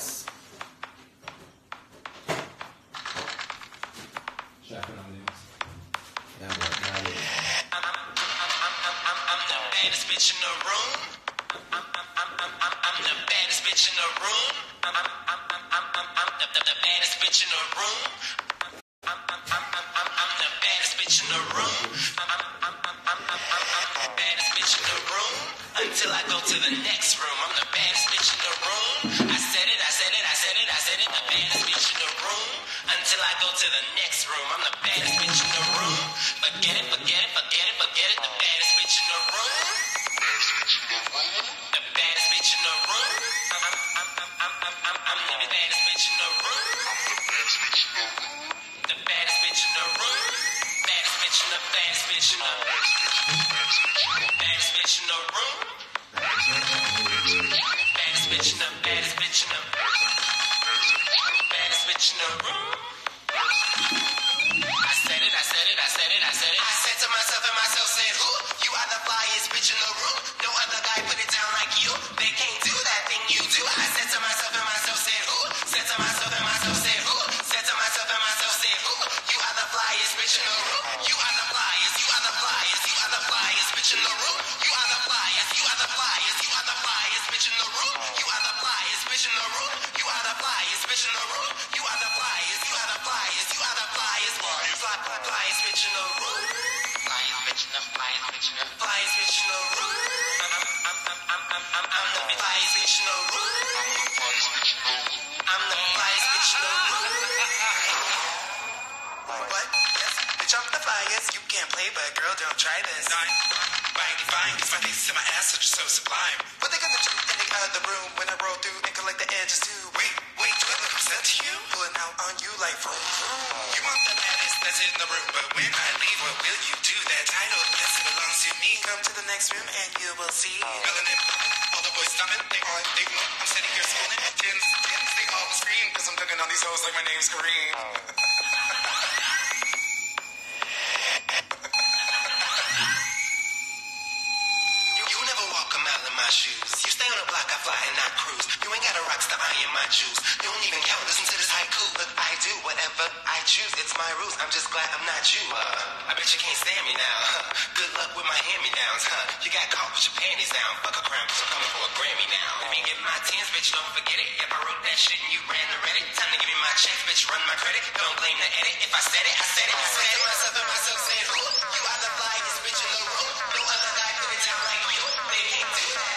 Yes. Checking on this. Yeah, I'm the baddest bitch in the room. I'm the baddest bitch in the room. I'm the baddest bitch in the room. I'm the baddest bitch in the room. I'm the baddest bitch in the room. Until I go to the next room. I'm the baddest bitch in the room. I said it, I said it, I said it, I said it. The baddest bitch in the room. Until I go to the next room. I'm the baddest bitch in the room. Forget it, forget it, forget it, forget it. The baddest bitch in the room. The baddest bitch in the room. I'm the baddest bitch in the room. The baddest bitch in the room. Baddest bitch in the baddest bitch in the baddest bitch in the room. Baddest bitch in the baddest bitch in the baddest bitch in the room. I said it, I said it, I said it, I said it. I said to myself and myself said, who? You are the flyest bitch in the room. No other guy put it down like you. They can't do that thing you do. I said to myself and myself said, who? Said to myself and myself said, who? Said to myself and myself said, who? You are the flyest bitch in the room. You are the flyest, you are the flyest, you are the flyest bitch in the room. You are the flyest, you are the flyest, you are the flyest bitch in the room. You are the flyest bitch in the room. You are the flyest bitch in the room. You are the flyest, you are the flyest, you are the flyest, flyest bitch in the room. Flyest bitch in the flyest bitch in the flyest bitch in the room. I'm the flyest bitch in the room. I'm the flyest bitch in the room. What? Yes, bitch, I'm the flyest. You can't play, but girl, don't try this. Right, fine, cause my face and my ass are just so sublime. What they gonna do in the other room when I roll through and collect the edges too? Wait, do I look upset to you? Pulling out on you like vroom, vroom. You want the baddest that's in the room, but when I leave, what will you do? That title, yes, it belongs to me. Come to the next room and you will see. Filling it, all the boys stopping, they all they want. I'm sitting here schooling, tins, they all scream, cause I'm dunking on these hoes like my name's Kareem. Shoes. You stay on the block, I fly and not cruise. You ain't got a rock star, I am my juice. You don't even count, listen to this haiku. Look, I do whatever I choose. It's my rules, I'm just glad I'm not you. I bet you can't stand me now. Good luck with my hand-me-downs, You got caught with your panties down. Fuck a crown, cause I'm coming for a Grammy now. Let me get my tens, bitch, don't forget it. Yep, I wrote that shit and you ran the Reddit. Time to give me my checks, bitch, run my credit. Don't blame the edit. If I said it, I said it. I said it myself and myself said, who? You are the flyest bitch in the room. No other guy put it down like you. They can't do that.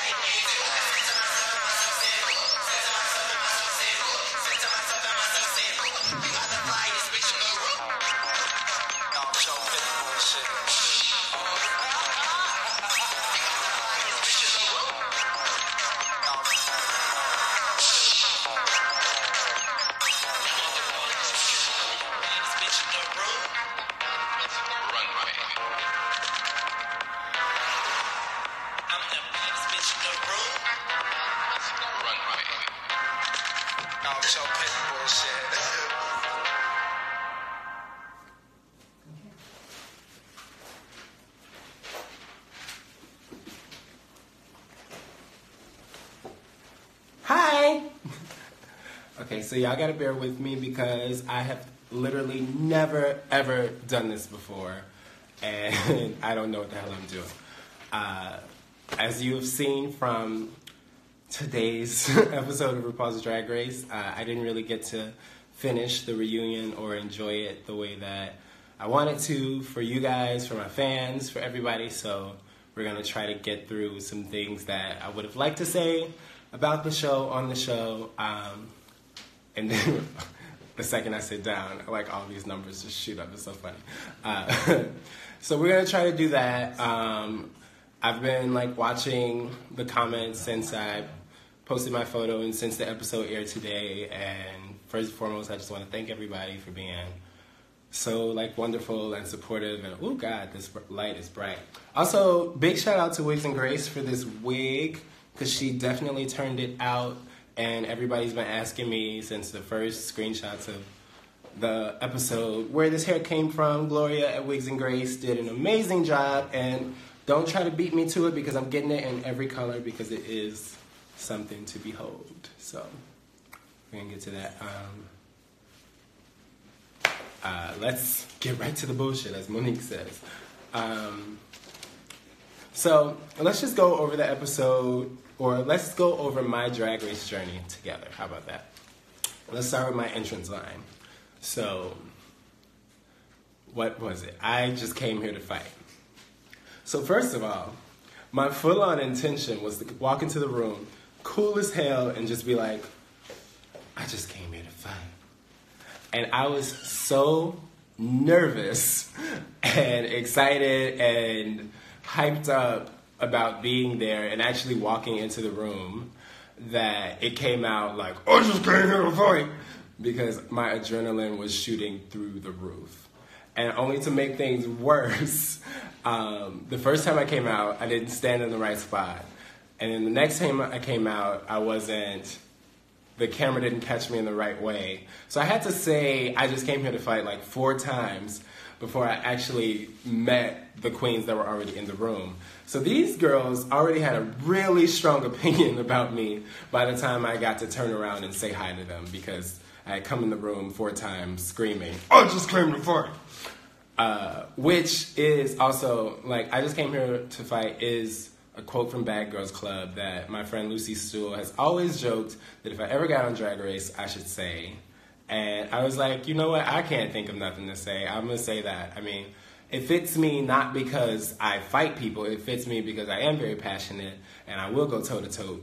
Okay, so y'all gotta bear with me because I have literally never ever done this before and I don't know what the hell I'm doing. As you have seen from today's episode of RuPaul's Drag Race, I didn't really get to finish the reunion or enjoy it the way that I wanted to for you guys, for my fans, for everybody, so we're gonna try to get through some things that I would have liked to say about the show, on the show, and then the second I sit down, like all these numbers just shoot up. It's so funny. So we're gonna try to do that. I've been like watching the comments since I posted my photo and since the episode aired today. And first and foremost, I just want to thank everybody for being so like wonderful and supportive. And oh God, this light is bright. Also, big shout out to Wigs and Grace for this wig because she definitely turned it out. And everybody's been asking me since the first screenshots of the episode where this hair came from. Gloria at Wigs and Grace did an amazing job, and don't try to beat me to it because I'm getting it in every color because it is something to behold. So we're gonna get to that. Let's get right to the bullshit, as Monique says. So let's just go over the episode, or let's go over my Drag Race journey together. How about that? Let's start with my entrance line. So, what was it? I just came here to fight. So first of all, my full-on intention was to walk into the room, cool as hell, and just be like, I just came here to fight. And I was so nervous and excited and hyped up about being there and actually walking into the room that it came out like, I just came here to fight, because my adrenaline was shooting through the roof. And only to make things worse, the first time I came out, I didn't stand in the right spot. And then the next time I came out, the camera didn't catch me in the right way. So I had to say, I just came here to fight like 4 times before I actually met the queens that were already in the room. So these girls already had a really strong opinion about me by the time I got to turn around and say hi to them, because I had come in the room 4 times screaming, I just came to fight. Which is also, like, I just came here to fight is a quote from Bad Girls Club that my friend Lucy Stool has always joked that if I ever got on Drag Race, I should say. And I was like, you know what? I can't think of nothing to say. I'm going to say that. I mean, it fits me not because I fight people. It fits me because I am very passionate, and I will go toe-to-toe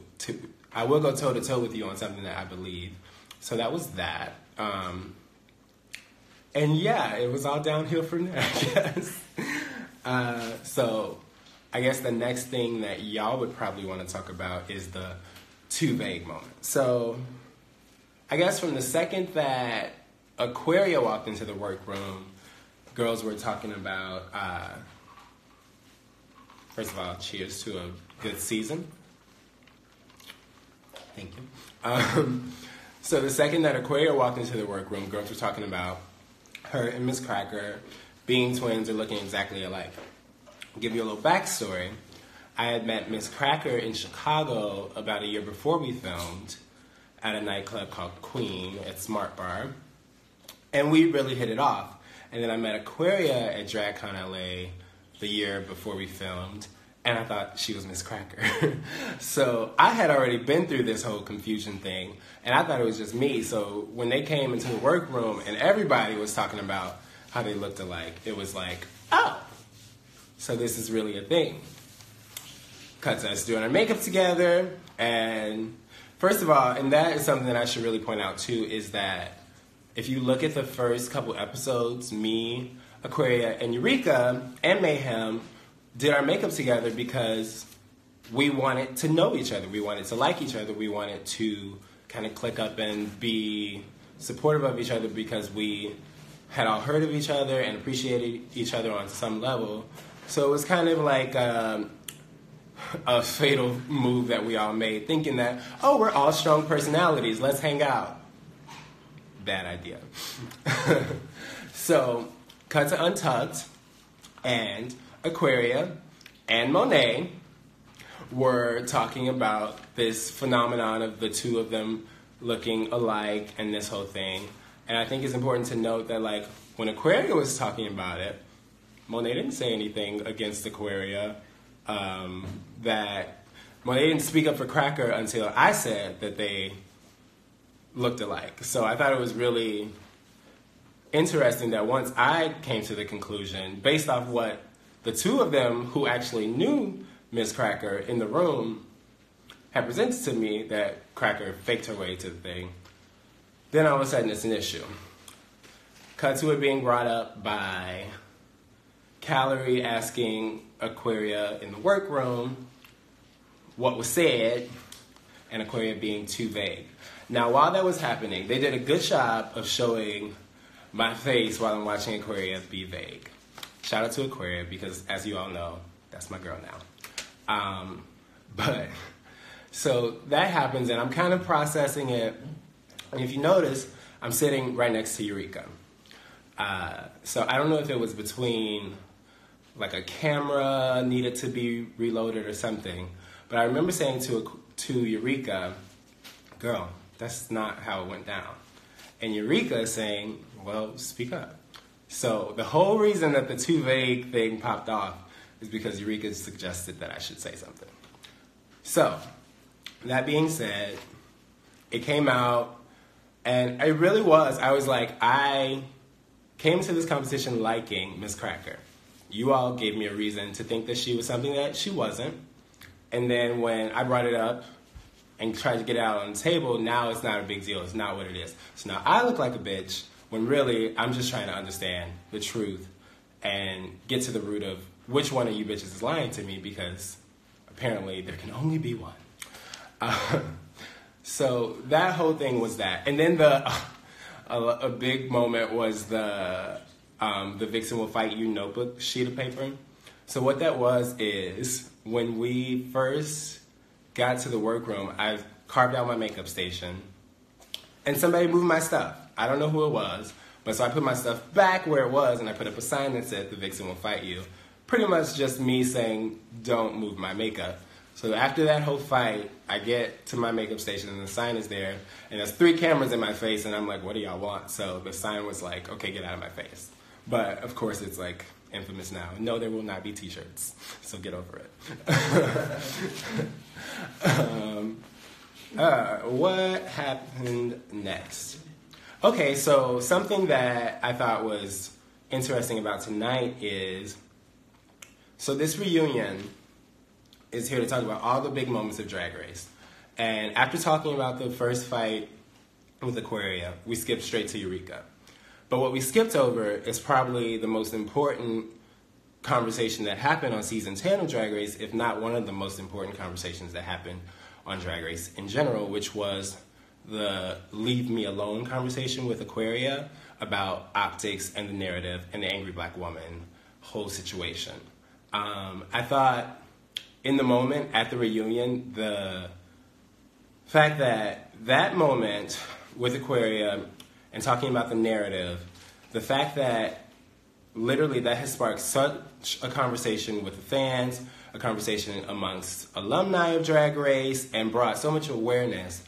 with you on something that I believe. So that was that. And yeah, it was all downhill from there, I guess. So I guess the next thing that y'all would probably want to talk about is the too vague moment. So I guess from the second that Aquaria walked into the workroom, girls were talking about, first of all, cheers to a good season. Thank you. So the second that Aquaria walked into the workroom, girls were talking about her and Miss Cracker being twins or looking exactly alike. I'll give you a little backstory. I had met Miss Cracker in Chicago about a year before we filmed at a nightclub called Queen at Smart Bar. And we really hit it off. And then I met Aquaria at DragCon LA the year before we filmed, and I thought she was Miss Cracker. So I had already been through this whole confusion thing, and I thought it was just me. So when they came into the workroom and everybody was talking about how they looked alike, it was like, oh, so this is really a thing. Cut to us doing our makeup together, and first of all, and that is something that I should really point out too, is that if you look at the first couple episodes, me, Aquaria, and Eureka, and Mayhem did our makeup together because we wanted to know each other. We wanted to like each other. We wanted to kind of click up and be supportive of each other because we had all heard of each other and appreciated each other on some level. So it was kind of like a fatal move that we all made, thinking that, oh, we're all strong personalities. Let's hang out. Bad idea. So, cut to Untucked, and Aquaria and Monet were talking about this phenomenon of the two of them looking alike and this whole thing. And I think it's important to note that, like, when Aquaria was talking about it, Monet didn't say anything against Aquaria. That Monet didn't speak up for Cracker until I said that they looked alike. So I thought it was really interesting that once I came to the conclusion, based off what the two of them who actually knew Miss Cracker in the room had presented to me, that Cracker faked her way to the thing, then all of a sudden it's an issue. Cut to it being brought up by Calorie asking Aquaria in the workroom what was said, and Aquaria being too vague. Now, while that was happening, they did a good job of showing my face while I'm watching Aquaria be vague. Shout out to Aquaria, because as you all know, that's my girl now. But, so that happens, and I'm kind of processing it. And if you notice, I'm sitting right next to Eureka. So I don't know if it was between, like, a camera needed to be reloaded or something, but I remember saying to Eureka, girl, That's not how it went down. And Eureka is saying, well, speak up. So the whole reason that the too vague thing popped off is because Eureka suggested that I should say something. So, that being said, it came out, and it really was. I was like, I came to this competition liking Miss Cracker. You all gave me a reason to think that she was something that she wasn't. And then when I brought it up and tried to get it out on the table, now it's not a big deal. It's not what it is. So now I look like a bitch when really I'm just trying to understand the truth and get to the root of which one of you bitches is lying to me, because apparently there can only be one. So that whole thing was that. And then a big moment was the Vixen Will Fight You notebook sheet of paper. So what that was is when we first got to the workroom, I carved out my makeup station and somebody moved my stuff. I don't know who it was, but so I put my stuff back where it was and I put up a sign that said, "The Vixen Will Fight You." Pretty much just me saying, don't move my makeup. So after that whole fight, I get to my makeup station and the sign is there, and there's 3 cameras in my face, and I'm like, what do y'all want? So the sign was like, okay, get out of my face. But of course it's like infamous now. No, there will not be t-shirts, so get over it. What happened next? Okay, so something that I thought was interesting about tonight is, so this reunion is here to talk about all the big moments of Drag Race. And after talking about the first fight with Aquaria, we skipped straight to Eureka. But what we skipped over is probably the most important conversation that happened on season 10 of Drag Race, if not one of the most important conversations that happened on Drag Race in general, which was the leave me alone conversation with Aquaria about optics and the narrative and the angry black woman whole situation. I thought in the moment at the reunion, the fact that that moment with Aquaria and talking about the narrative, the fact that literally that has sparked such a conversation with the fans, a conversation amongst alumni of Drag Race, and brought so much awareness.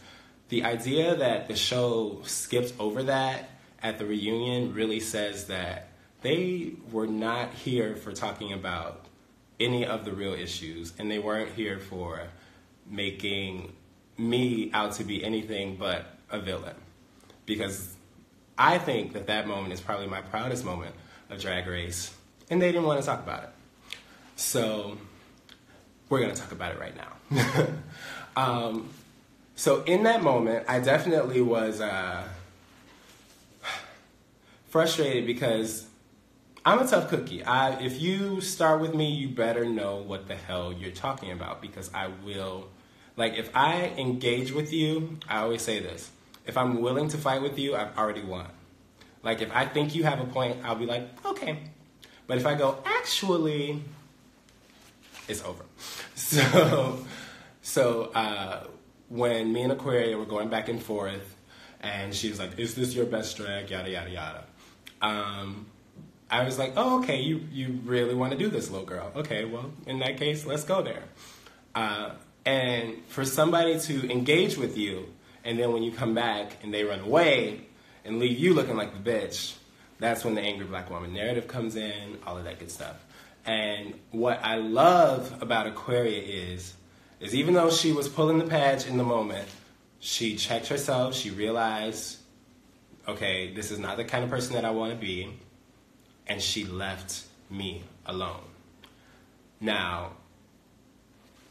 The idea that the show skipped over that at the reunion really says that they were not here for talking about any of the real issues, and they weren't here for making me out to be anything but a villain. Because I think that that moment is probably my proudest moment of Drag Race, and they didn't want to talk about it. So we're going to talk about it right now. So in that moment, I definitely was frustrated because I'm a tough cookie. If you start with me, you better know what the hell you're talking about, because I will, like, if I engage with you, I always say this, if I'm willing to fight with you, I've already won. Like, if I think you have a point, I'll be like, okay. But if I go, actually, it's over. So when me and Aquaria were going back and forth, and she was like, is this your best drag, yada, yada, yada. I was like, oh, okay, you really want to do this, little girl. Okay, well, in that case, let's go there. And for somebody to engage with you, and then when you come back and they run away and leave you looking like the bitch, that's when the angry black woman narrative comes in, all of that good stuff. And what I love about Aquaria is even though she was pulling the patch in the moment, she checked herself, she realized, okay, this is not the kind of person that I want to be, and she left me alone. Now,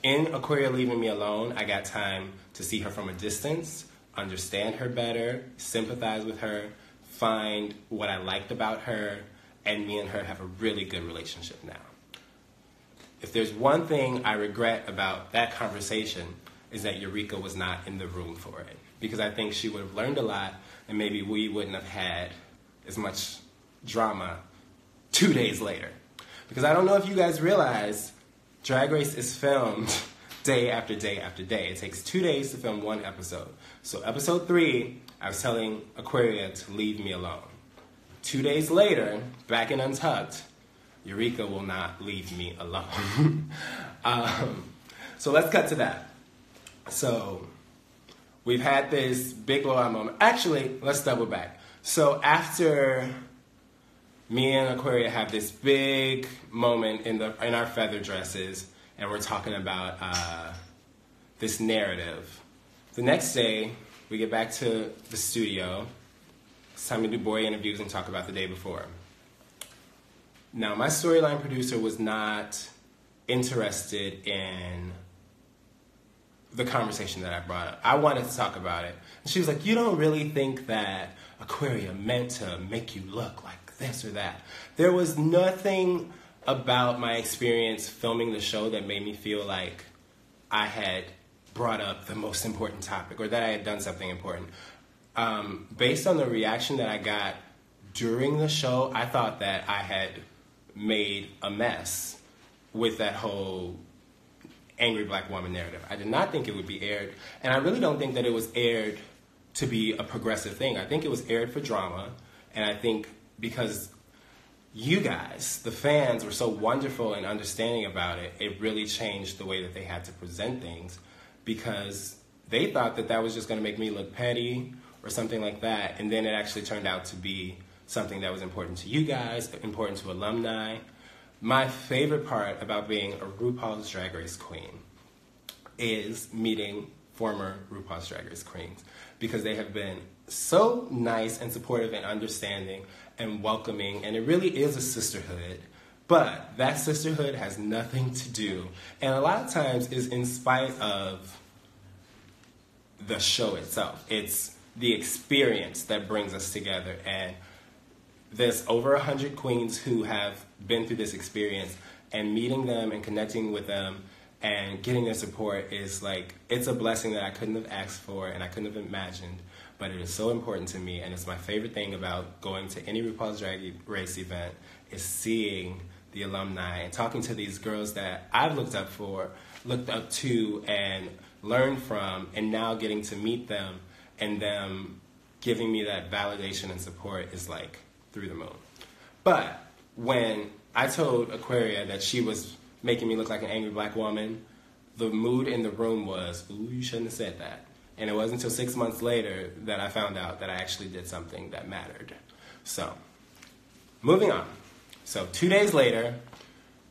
in Aquaria leaving me alone, I got time to see her from a distance, understand her better, sympathize with her, find what I liked about her, and me and her have a really good relationship now. If there's one thing I regret about that conversation, is that Eureka was not in the room for it. Because I think she would have learned a lot, and maybe we wouldn't have had as much drama 2 days later. Because I don't know if you guys realize, Drag Race is filmed day after day after day. It takes 2 days to film one episode. So episode 3, I was telling Aquaria to leave me alone. 2 days later, back in Untucked, Eureka will not leave me alone. So let's cut to that. So we've had this big blowout moment. Actually, let's double back. So after me and Aquaria have this big moment in our feather dresses, and we're talking about this narrative. The next day, we get back to the studio. It's time to do boy interviews and talk about the day before. Now, my storyline producer was not interested in the conversation that I brought up. I wanted to talk about it. And she was like, you don't really think that Aquaria meant to make you look like this or that. There was nothing about my experience filming the show that made me feel like I had brought up the most important topic or that I had done something important. Based on the reaction that I got during the show, I thought that I had made a mess with that whole angry black woman narrative. I did not think it would be aired, and I really don't think that it was aired to be a progressive thing. I think it was aired for drama, and I think because you guys, the fans, were so wonderful and understanding about it, it really changed the way that they had to present things, because they thought that that was just going to make me look petty or something like that, and then it actually turned out to be something that was important to you guys, important to alumni. My favorite part about being a RuPaul's Drag Race queen is meeting former RuPaul's Drag Race queens, because they have been so nice and supportive and understanding and welcoming, and it really is a sisterhood. But that sisterhood has nothing to do, and a lot of times is in spite of the show itself. It's the experience that brings us together, and there's over 100 queens who have been through this experience, and meeting them and connecting with them and getting their support is like, it's a blessing that I couldn't have asked for and I couldn't have imagined, but it is so important to me, and it's my favorite thing about going to any RuPaul's Drag Race event is seeing the alumni and talking to these girls that I've looked up to and learned from, and now getting to meet them and them giving me that validation and support is like through the moon. But when I told Aquaria that she was making me look like an angry black woman, the mood in the room was, ooh, you shouldn't have said that. And it wasn't until 6 months later that I found out that I actually did something that mattered. So, moving on. So 2 days later,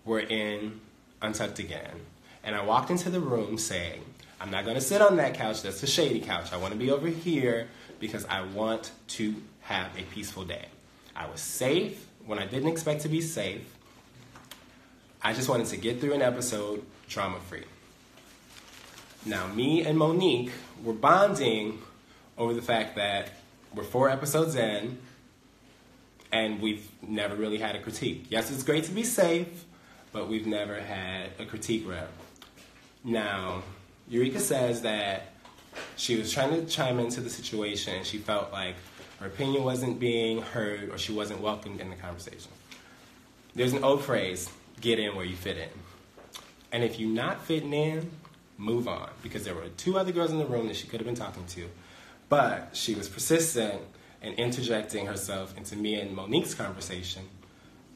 we're in Untucked again. And I walked into the room saying, I'm not going to sit on that couch, that's the shady couch. I want to be over here because I want to have a peaceful day. I was safe when I didn't expect to be safe. I just wanted to get through an episode drama-free. Now, me and Monique were bonding over the fact that we're 4 episodes in, and we've never really had a critique. Yes, it's great to be safe, but we've never had a critique rep. Now, Eureka says that she was trying to chime into the situation, and she felt like her opinion wasn't being heard or she wasn't welcomed in the conversation. There's an old phrase, get in where you fit in. And if you're not fitting in, move on. Because there were 2 other girls in the room that she could have been talking to. But she was persistent in interjecting herself into me and Monique's conversation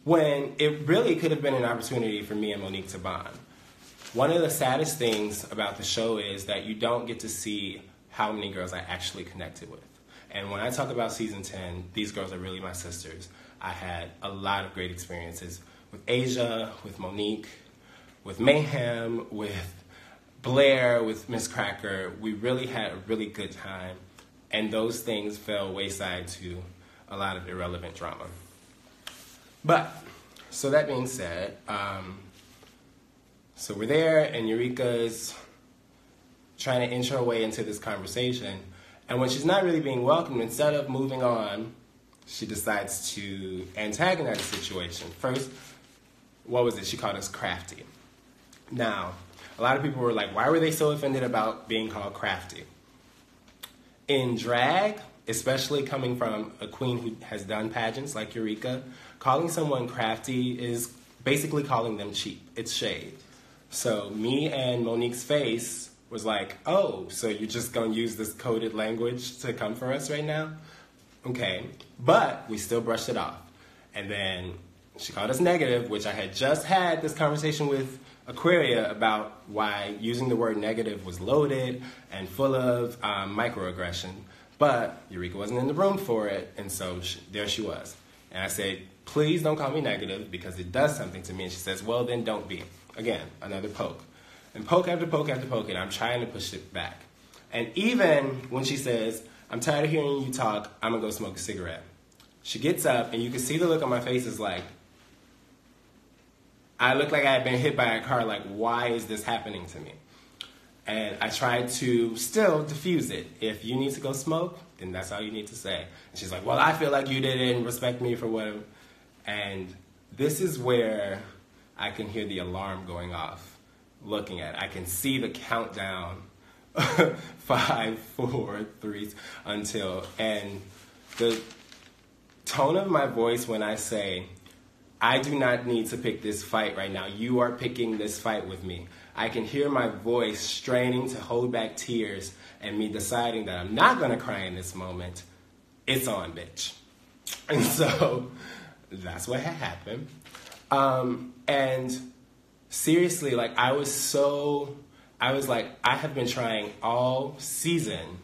when it really could have been an opportunity for me and Monique to bond. One of the saddest things about the show is that you don't get to see how many girls I actually connected with. And when I talk about season 10, these girls are really my sisters. I had a lot of great experiences with Asia, with Monique, with Mayhem, with Blair, with Miss Cracker. We really had a really good time, and those things fell wayside to a lot of irrelevant drama. But, so that being said, so we're there, and Eureka's trying to inch her way into this conversation, and when she's not really being welcomed, instead of moving on, she decides to antagonize the situation. First, what was it? She called us crafty. Now, a lot of people were like, why were they so offended about being called crafty? In drag, especially coming from a queen who has done pageants like Eureka, calling someone crafty is basically calling them cheap. It's shade. So me and Monique's face was like, oh, so you're just going to use this coded language to come for us right now? Okay. But we still brushed it off. And then she called us negative, which I had just had this conversation with Aquaria about why using the word negative was loaded and full of microaggression. But Eureka wasn't in the room for it, and so there she was. And I said, please don't call me negative because it does something to me. And she says, well, then don't be. Again, another poke. And poke after poke after poke, and I'm trying to push it back. And even when she says, I'm tired of hearing you talk, I'm going to go smoke a cigarette. She gets up, and you can see the look on my face is like, I look like I had been hit by a car, like, why is this happening to me? And I tried to still diffuse it. If you need to go smoke, then that's all you need to say. And she's like, well, I feel like you didn't respect me for what. And this is where I can hear the alarm going off, looking at it. I can see the countdown, 5, 4, 3, until, and the tone of my voice when I say, I do not need to pick this fight right now. You are picking this fight with me. I can hear my voice straining to hold back tears and me deciding that I'm not going to cry in this moment. It's on, bitch. And so that's what had happened. And seriously, like, I was like, I have been trying all season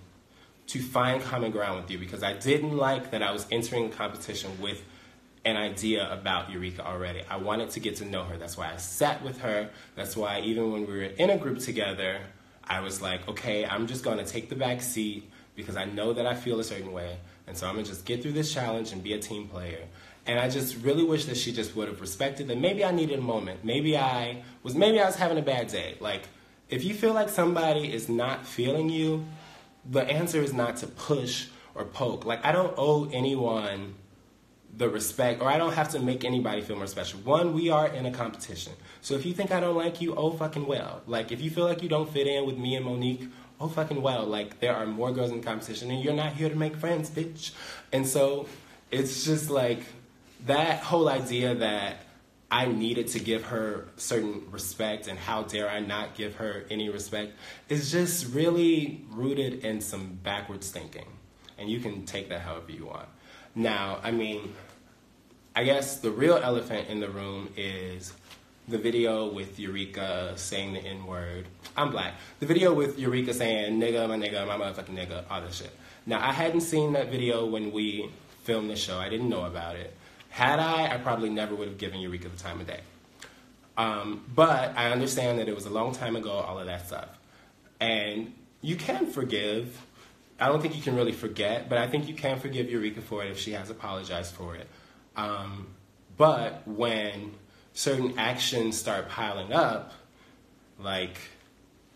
to find common ground with you because I didn't like that I was entering a competition with an idea about Eureka already. I wanted to get to know her. That's why I sat with her. That's why even when we were in a group together, I was like, okay, I'm just going to take the back seat because I know that I feel a certain way. And so I'm going to just get through this challenge and be a team player. And I just really wish that she just would have respected that maybe I needed a moment. Maybe I was having a bad day. Like, if you feel like somebody is not feeling you, the answer is not to push or poke. Like, I don't owe anyone the respect, or I don't have to make anybody feel more special. One, we are in a competition. So if you think I don't like you, oh fucking well. Like, if you feel like you don't fit in with me and Monique, oh fucking well. Like, there are more girls in the competition and you're not here to make friends, bitch. And so it's just like that whole idea that I needed to give her certain respect and how dare I not give her any respect is just really rooted in some backwards thinking. And you can take that however you want. Now, I mean, I guess the real elephant in the room is the video with Eureka saying the N-word. I'm black. The video with Eureka saying, nigga, my motherfucking nigga, all this shit. Now, I hadn't seen that video when we filmed the show. I didn't know about it. Had I probably never would have given Eureka the time of day. But I understand that it was a long time ago, all of that stuff. And you can forgive. I don't think you can really forget, but I think you can forgive Eureka for it if she has apologized for it. But when certain actions start piling up, like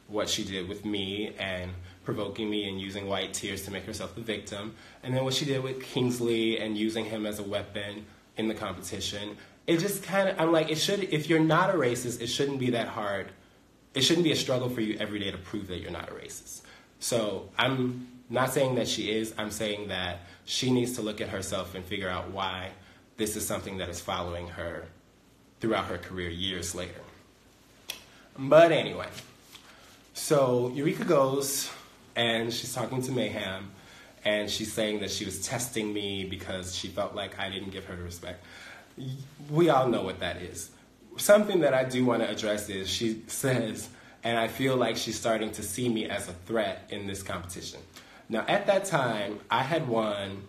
what she did with me and provoking me and using white tears to make herself the victim, and then what she did with Kingsley and using him as a weapon in the competition, it just kind of, I'm like, if you're not a racist, it shouldn't be that hard. It shouldn't be a struggle for you every day to prove that you're not a racist. So I'm not saying that she is. I'm saying that she needs to look at herself and figure out why this is something that is following her throughout her career years later. But anyway, so Eureka goes and she's talking to Mayhem and she's saying that she was testing me because she felt like I didn't give her the respect. We all know what that is. Something that I do want to address is she says, and I feel like she's starting to see me as a threat in this competition. Now, at that time, I had won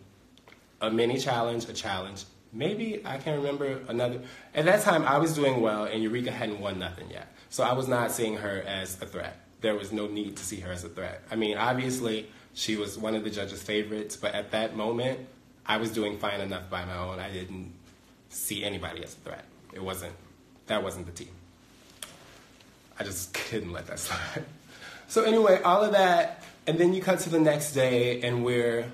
a mini challenge, a challenge. Maybe, I can't remember, another. At that time, I was doing well, and Eureka hadn't won nothing yet. So I was not seeing her as a threat. There was no need to see her as a threat. I mean, obviously, she was one of the judges' favorites, but at that moment, I was doing fine enough by my own. I didn't see anybody as a threat. That wasn't the team. I just couldn't let that slide. So anyway, all of that, and then you cut to the next day, and we're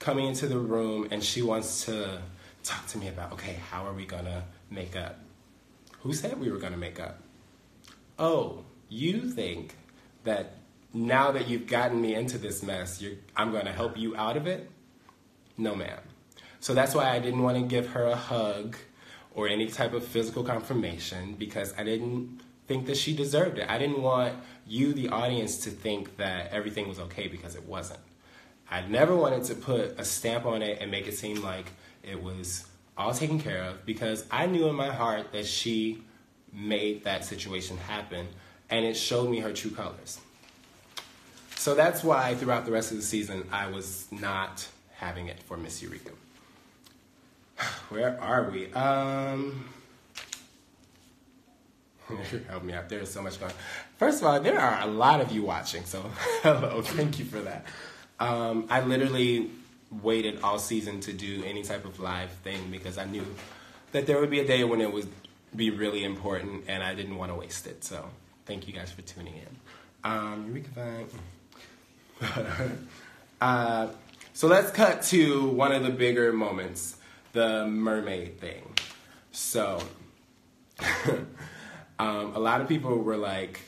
coming into the room, and she wants to talk to me about, okay, how are we gonna make up? Who said we were gonna make up? Oh, you think that now that you've gotten me into this mess, I'm gonna help you out of it? No, ma'am. So that's why I didn't want to give her a hug or any type of physical confirmation, because I didn't think that she deserved it. I didn't want you, the audience, to think that everything was okay, because it wasn't. I never wanted to put a stamp on it and make it seem like it was all taken care of, because I knew in my heart that she made that situation happen, and it showed me her true colors. So that's why throughout the rest of the season, I was not having it for Miss Eureka. Where are we? Help me out. There's so much going on. First of all, there are a lot of you watching, so hello. Thank you for that. I literally waited all season to do any type of live thing because I knew that there would be a day when it would be really important, and I didn't want to waste it. So thank you guys for tuning in. Eureka Vine. So let's cut to one of the bigger moments, the mermaid thing. So a lot of people were like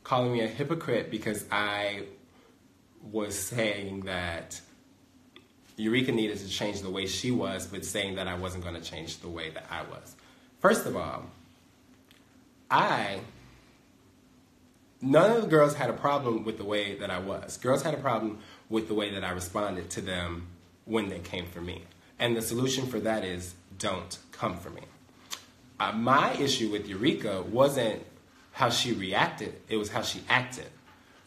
calling me a hypocrite because I was saying that Eureka needed to change the way she was, but saying that I wasn't going to change the way that I was. First of all, none of the girls had a problem with the way that I was. Girls had a problem with the way that I responded to them when they came for me. And the solution for that is, don't come for me. My issue with Eureka wasn't how she reacted, it was how she acted.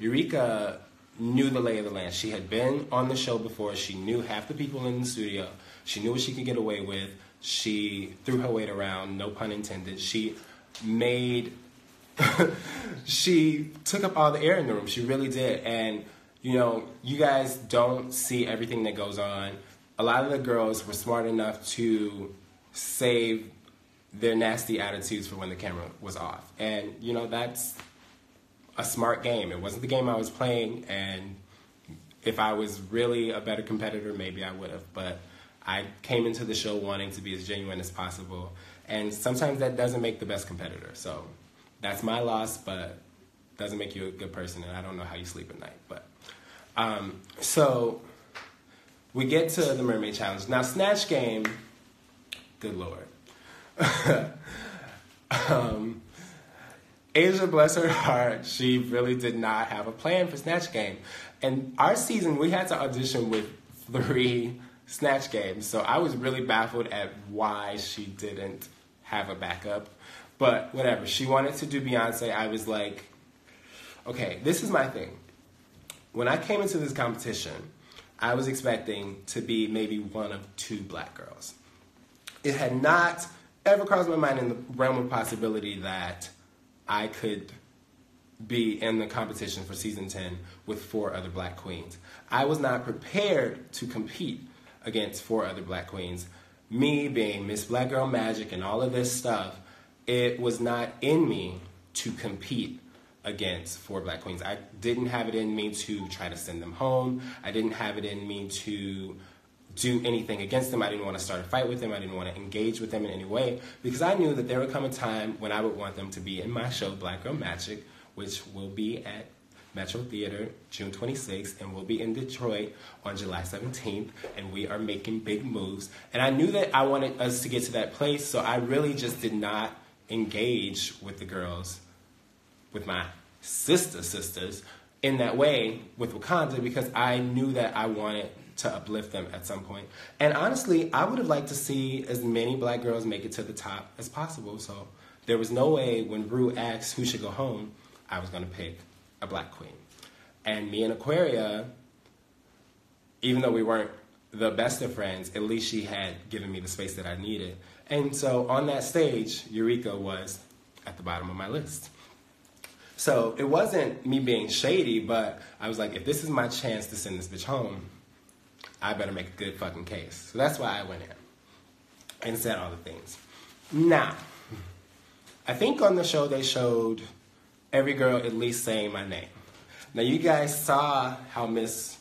Eureka knew the lay of the land. She had been on the show before. She knew half the people in the studio. She knew what she could get away with. She threw her weight around, no pun intended. She took up all the air in the room. She really did. And, you know, you guys don't see everything that goes on. A lot of the girls were smart enough to save their nasty attitudes for when the camera was off. And, you know, that's a smart game. It wasn't the game I was playing, and if I was really a better competitor, maybe I would have. But I came into the show wanting to be as genuine as possible, and sometimes that doesn't make the best competitor. So that's my loss, but doesn't make you a good person, and I don't know how you sleep at night. But so we get to the Mermaid Challenge. Now, Snatch Game, good Lord. Asia, bless her heart, she really did not have a plan for Snatch Game. And our season, we had to audition with 3 Snatch Games. So I was really baffled at why she didn't have a backup. But whatever, she wanted to do Beyonce. I was like, okay, this is my thing. When I came into this competition, I was expecting to be maybe one of 2 black girls. It had not ever crossed my mind in the realm of possibility that I could be in the competition for season 10 with 4 other black queens. I was not prepared to compete against 4 other black queens. Me being Miss Black Girl Magic and all of this stuff, it was not in me to compete against 4 black queens. I didn't have it in me to try to send them home. I didn't have it in me to do anything against them. I didn't want to start a fight with them. I didn't want to engage with them in any way, because I knew that there would come a time when I would want them to be in my show, Black Girl Magic, which will be at Metro Theater June 26th, and we'll be in Detroit on July 17th, and we are making big moves. And I knew that I wanted us to get to that place, so I really just did not engage with the girls, with my sisters, in that way with Wakanda, because I knew that I wanted to uplift them at some point. And honestly, I would have liked to see as many black girls make it to the top as possible. So there was no way when Rue asked who should go home, I was going to pick a black queen. And me and Aquaria, even though we weren't the best of friends, at least she had given me the space that I needed. And so on that stage, Eureka was at the bottom of my list. So it wasn't me being shady, but I was like, if this is my chance to send this bitch home, I better make a good fucking case. So that's why I went in and said all the things. Now, I think on the show they showed every girl at least saying my name. Now you guys saw how Miss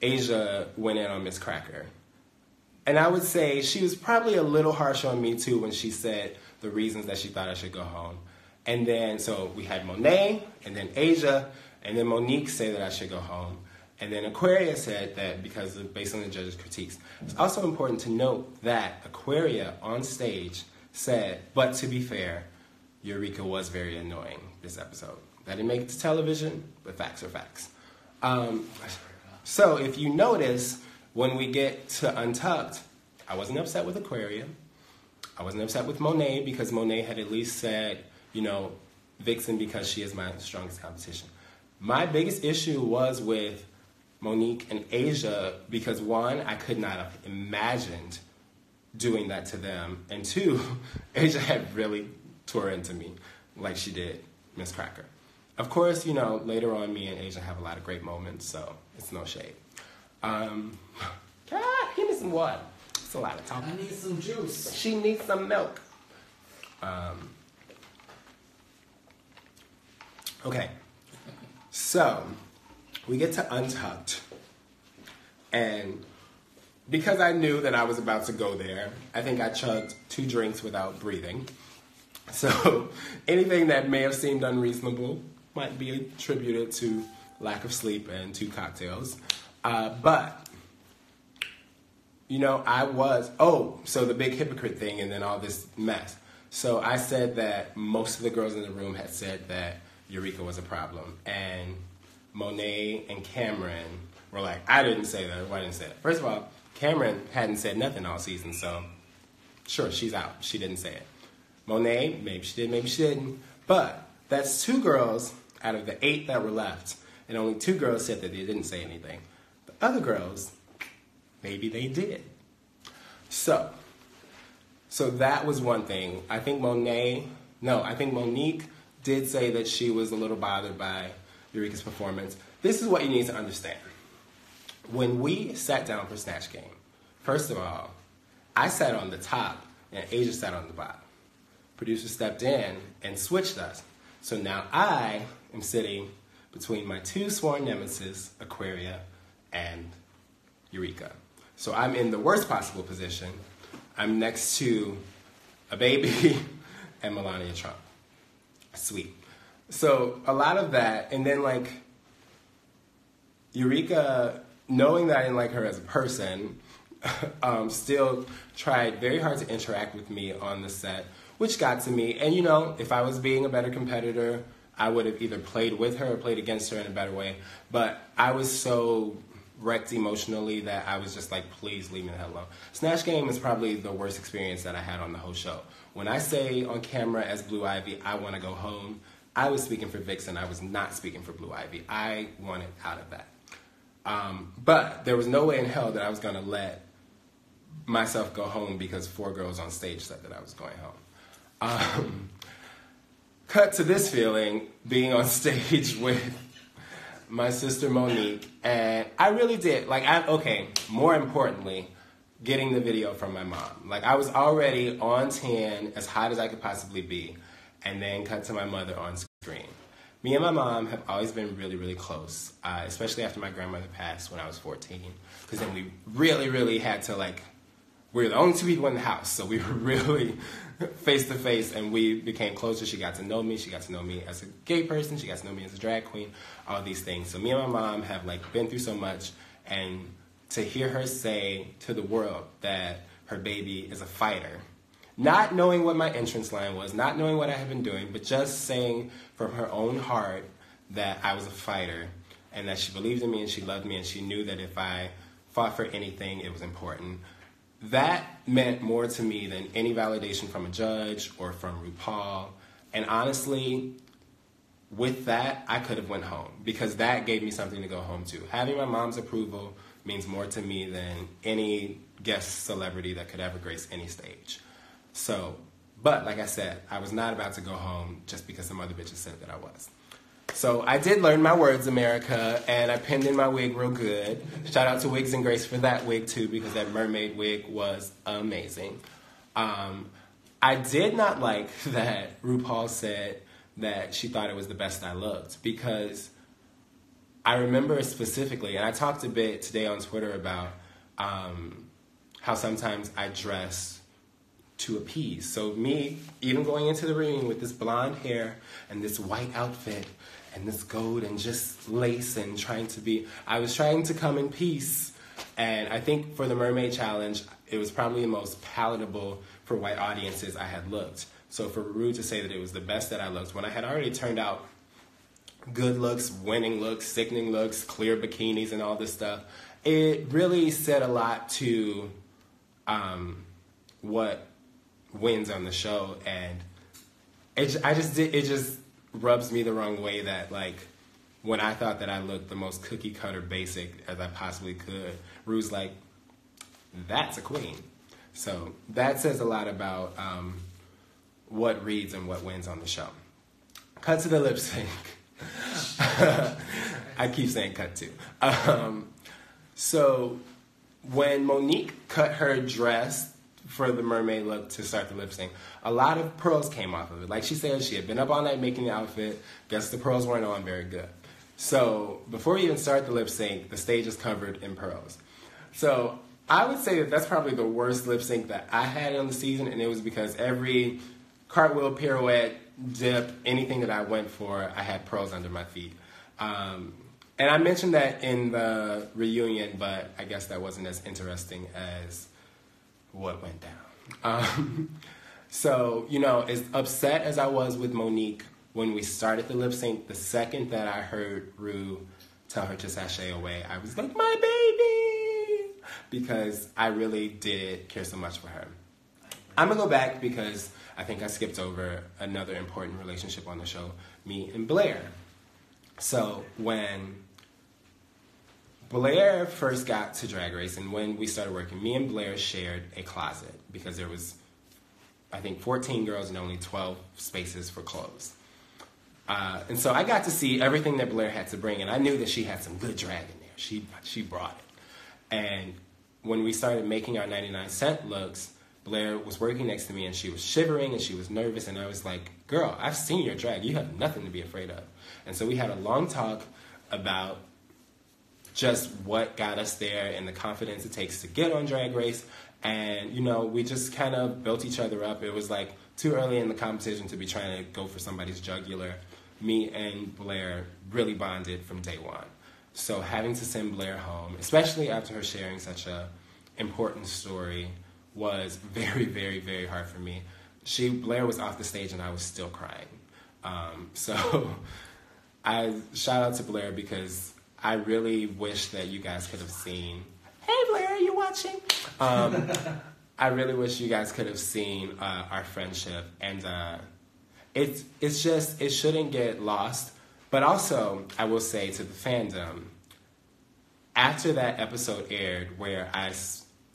Asia went in on Miss Cracker. And I would say she was probably a little harsh on me too when she said the reasons that she thought I should go home. And then, so we had Monet, and then Asia, and then Monique say that I should go home. And then Aquaria said that because based on the judges' critiques. It's also important to note that Aquaria on stage said, but to be fair, Eureka was very annoying this episode. That didn't make it to television, but facts are facts. So if you notice, when we get to Untucked, I wasn't upset with Aquaria. I wasn't upset with Monet because Monet had at least said, you know, Vixen because she is my strongest competition. My biggest issue was with Monique and Asia because, one, I could not have imagined doing that to them, and two, Asia had really tore into me like she did Miss Cracker. Of course, you know, later on, me and Asia have a lot of great moments, so it's no shade. Give me some water. It's a lot of talking. I need some juice. She needs some milk. Okay, so we get to Untucked, and because I knew that I was about to go there, I think I chugged 2 drinks without breathing. So anything that may have seemed unreasonable might be attributed to lack of sleep and 2 cocktails. But, you know, so the big hypocrite thing and then all this mess. So I said that most of the girls in the room had said that Eureka was a problem. And Monet and Cameron were like, I didn't say that. Why didn't say that? First of all, Cameron hadn't said nothing all season, so sure, she's out. She didn't say it. Monet, maybe she did, maybe she didn't. But that's 2 girls out of the 8 that were left, and only 2 girls said that they didn't say anything. The other girls, maybe they did. So that was one thing. I think Monique did say that she was a little bothered by Eureka's performance. This is what you need to understand. When we sat down for Snatch Game, first of all, I sat on the top and Asia sat on the bottom. Producer stepped in and switched us. So now I am sitting between my 2 sworn nemesis, Aquaria and Eureka. So I'm in the worst possible position. I'm next to a baby and Melania Trump. Sweet. So a lot of that, and then like Eureka, knowing that I didn't like her as a person, still tried very hard to interact with me on the set, which got to me. And you know, if I was being a better competitor, I would have either played with her or played against her in a better way. But I was so wrecked emotionally that I was just like, please leave me the hell alone. Snatch Game is probably the worst experience that I had on the whole show. When I say on camera as Blue Ivy, I want to go home, I was speaking for Vixen. I was not speaking for Blue Ivy. I wanted out of that. But there was no way in hell that I was going to let myself go home because 4 girls on stage said that I was going home. Cut to this feeling, being on stage with my sister Monique, and I really did, more importantly, getting the video from my mom. Like, I was already on 10, as hot as I could possibly be, and then cut to my mother on screen. Me and my mom have always been really, really close, especially after my grandmother passed when I was 14, because then we really, really had to, we were the only 2 people in the house, so we were really face to face, and we became closer. She got to know me. She got to know me as a gay person. She got to know me as a drag queen, all these things. So me and my mom have been through so much, and to hear her say to the world that her baby is a fighter, not knowing what my entrance line was, not knowing what I had been doing, but just saying from her own heart that I was a fighter and that she believed in me and she loved me and she knew that if I fought for anything, it was important. That meant more to me than any validation from a judge or from RuPaul. And honestly, with that, I could have went home because that gave me something to go home to. Having my mom's approval means more to me than any guest celebrity that could ever grace any stage. So, but like I said, I was not about to go home just because some other bitches said that I was. So I did learn my words, America, and I pinned in my wig real good. Shout out to Wigs and Grace for that wig, too, because that mermaid wig was amazing. I did not like that RuPaul said that she thought it was the best I looked, because I remember specifically, and I talked a bit today on Twitter about how sometimes I dress to appease. So me, even going into the reunion with this blonde hair and this white outfit and this gold and just lace and I was trying to come in peace. And I think for the Mermaid Challenge, it was probably the most palatable for white audiences I had looked. So for Ru to say that it was the best that I looked, when I had already turned out good looks, winning looks, sickening looks, clear bikinis and all this stuff, it really said a lot to what wins on the show. And it just rubs me the wrong way that, like, when I thought that I looked the most cookie cutter basic as I possibly could, Rue's like, that's a queen. So that says a lot about what reads and what wins on the show. Cut to the lip sync. I keep saying cut to. So when Monique cut her dress for the mermaid look to start the lip sync, a lot of pearls came off of it. Like she said, she had been up all night making the outfit. Guess the pearls weren't on very good. So before we even start the lip sync, the stage is covered in pearls. So I would say that that's probably the worst lip sync that I had on the season, and it was because every cartwheel, pirouette, dip, anything that I went for, I had pearls under my feet. And I mentioned that in the reunion, but I guess that wasn't as interesting as what went down. So, you know, as upset as I was with Monique when we started the lip sync, the second that I heard Rue tell her to sashay away, I was like, my baby! Because I really did care so much for her. I'm going to go back because I think I skipped over another important relationship on the show, me and Blair. So when Blair first got to Drag Race and when we started working, me and Blair shared a closet because there was, I think, 14 girls and only 12 spaces for clothes. And so I got to see everything that Blair had to bring, and I knew that she had some good drag in there. She brought it. And when we started making our 99-cent looks, Blair was working next to me, and she was shivering, and she was nervous, and I was like, girl, I've seen your drag. You have nothing to be afraid of. And so we had a long talk about just what got us there and the confidence it takes to get on Drag Race. And, you know, we just kind of built each other up. It was like too early in the competition to be trying to go for somebody's jugular. Me and Blair really bonded from day one. So having to send Blair home, especially after her sharing such a important story, was very, very, very hard for me. Blair was off the stage and I was still crying. So I shout out to Blair because I really wish that you guys could have seen. Hey Blair, are you watching? I really wish you guys could have seen our friendship, and it's just, it shouldn't get lost. But also, I will say to the fandom, after that episode aired where I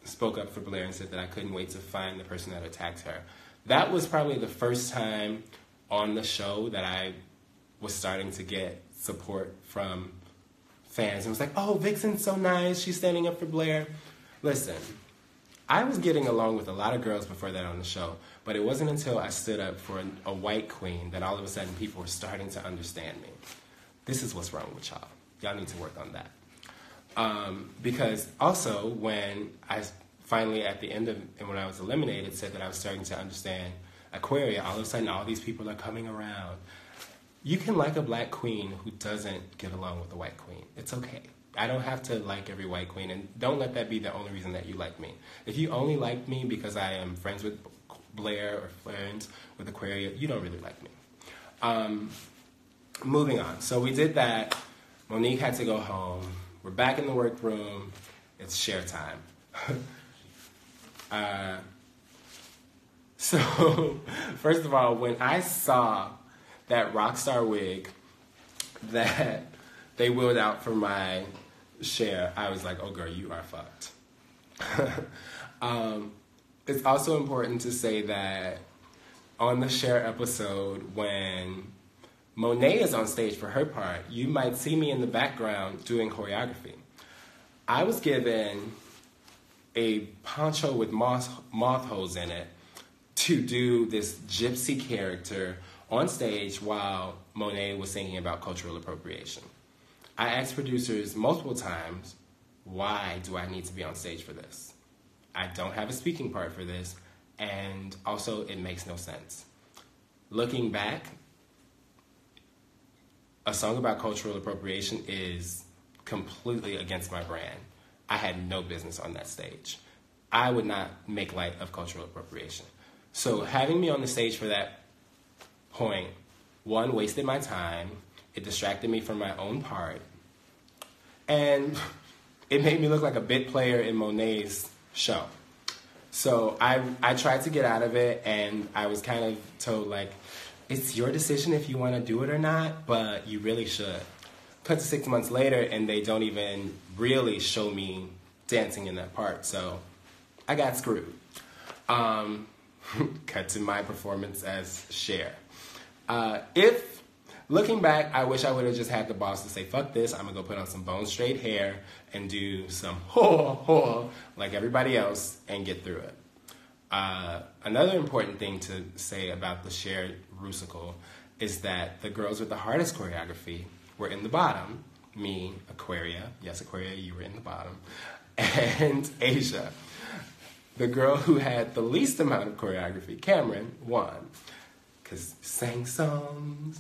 spoke up for Blair and said that I couldn't wait to find the person that attacked her, that was probably the first time on the show that I was starting to get support from fans. It was like, oh, Vixen's so nice, she's standing up for Blair. Listen, I was getting along with a lot of girls before that on the show, but it wasn't until I stood up for a white queen that all of a sudden people were starting to understand me. This is what's wrong with y'all. Y'all need to work on that. Because also when I finally at the end of, and when I was eliminated, said that I was starting to understand Aquaria, all of a sudden all these people are coming around. You can like a black queen who doesn't get along with a white queen. It's okay. I don't have to like every white queen, and don't let that be the only reason that you like me. If you only like me because I am friends with Blair or friends with Aquaria, you don't really like me. Moving on. So we did that. Monique had to go home. We're back in the workroom. It's share time. So, first of all, when I saw that Rockstar wig that they wheeled out for my share, I was like, oh girl, you are fucked. It's also important to say that on the share episode, when Monet is on stage for her part, you might see me in the background doing choreography. I was given a poncho with moth holes in it to do this gypsy character on stage while Monet was singing about cultural appropriation. I asked producers multiple times, why do I need to be on stage for this? I don't have a speaking part for this, and also it makes no sense. Looking back, a song about cultural appropriation is completely against my brand. I had no business on that stage. I would not make light of cultural appropriation. So having me on the stage for that point, one, wasted my time, it distracted me from my own part, and it made me look like a bit player in Monet's show. So I tried to get out of it, and I was kind of told, like, it's your decision if you want to do it or not, but you really should. Cut to 6 months later, and they don't even really show me dancing in that part, so I got screwed. Cut to my performance as Cher. If, looking back, I wish I would have just had the boss to say, fuck this, I'm gonna go put on some bone straight hair and do some ho like everybody else and get through it. Another important thing to say about the Cher russical is that the girls with the hardest choreography were in the bottom. Me, Aquaria, yes, Aquaria, you were in the bottom, and Asia. The girl who had the least amount of choreography, Cameron, won. Because sang songs,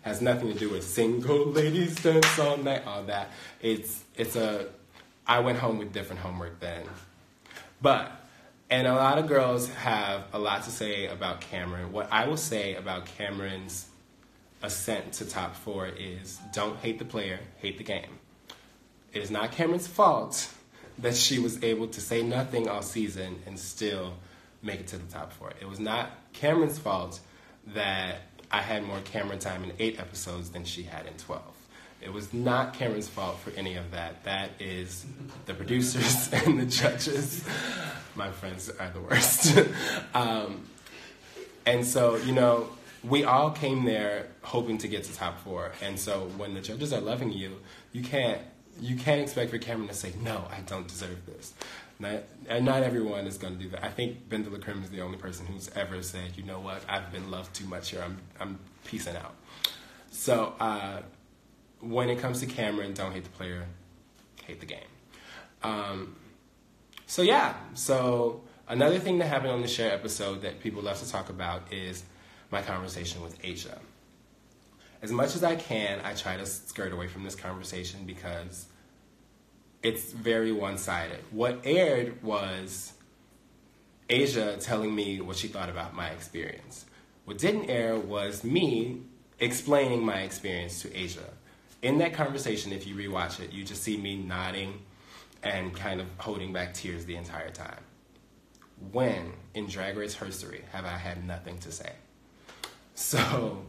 has nothing to do with single ladies dance all night, all that. I went home with different homework then. And a lot of girls have a lot to say about Cameron. What I will say about Cameron's ascent to top 4 is don't hate the player, hate the game. It is not Cameron's fault that she was able to say nothing all season and still make it to the top 4. It was not Cameron's fault that I had more Cameron time in 8 episodes than she had in 12. It was not Cameron's fault for any of that. That is the producers and the judges. My friends are the worst. And so, you know, we all came there hoping to get to top 4. And so when the judges are loving you, you can't expect for Cameron to say, no, I don't deserve this. Not everyone is going to do that. I think Ben de la Creme is the only person who's ever said, you know what, I've been loved too much here, I'm peacing out. So when it comes to Cameron, don't hate the player, hate the game. So another thing that happened on the Cher episode that people love to talk about is my conversation with Asia. As much as I can, I try to skirt away from this conversation because it's very one-sided. What aired was Asia telling me what she thought about my experience. What didn't air was me explaining my experience to Asia. In that conversation, if you rewatch it, you just see me nodding and kind of holding back tears the entire time. When, in Drag Race history, have I had nothing to say? So,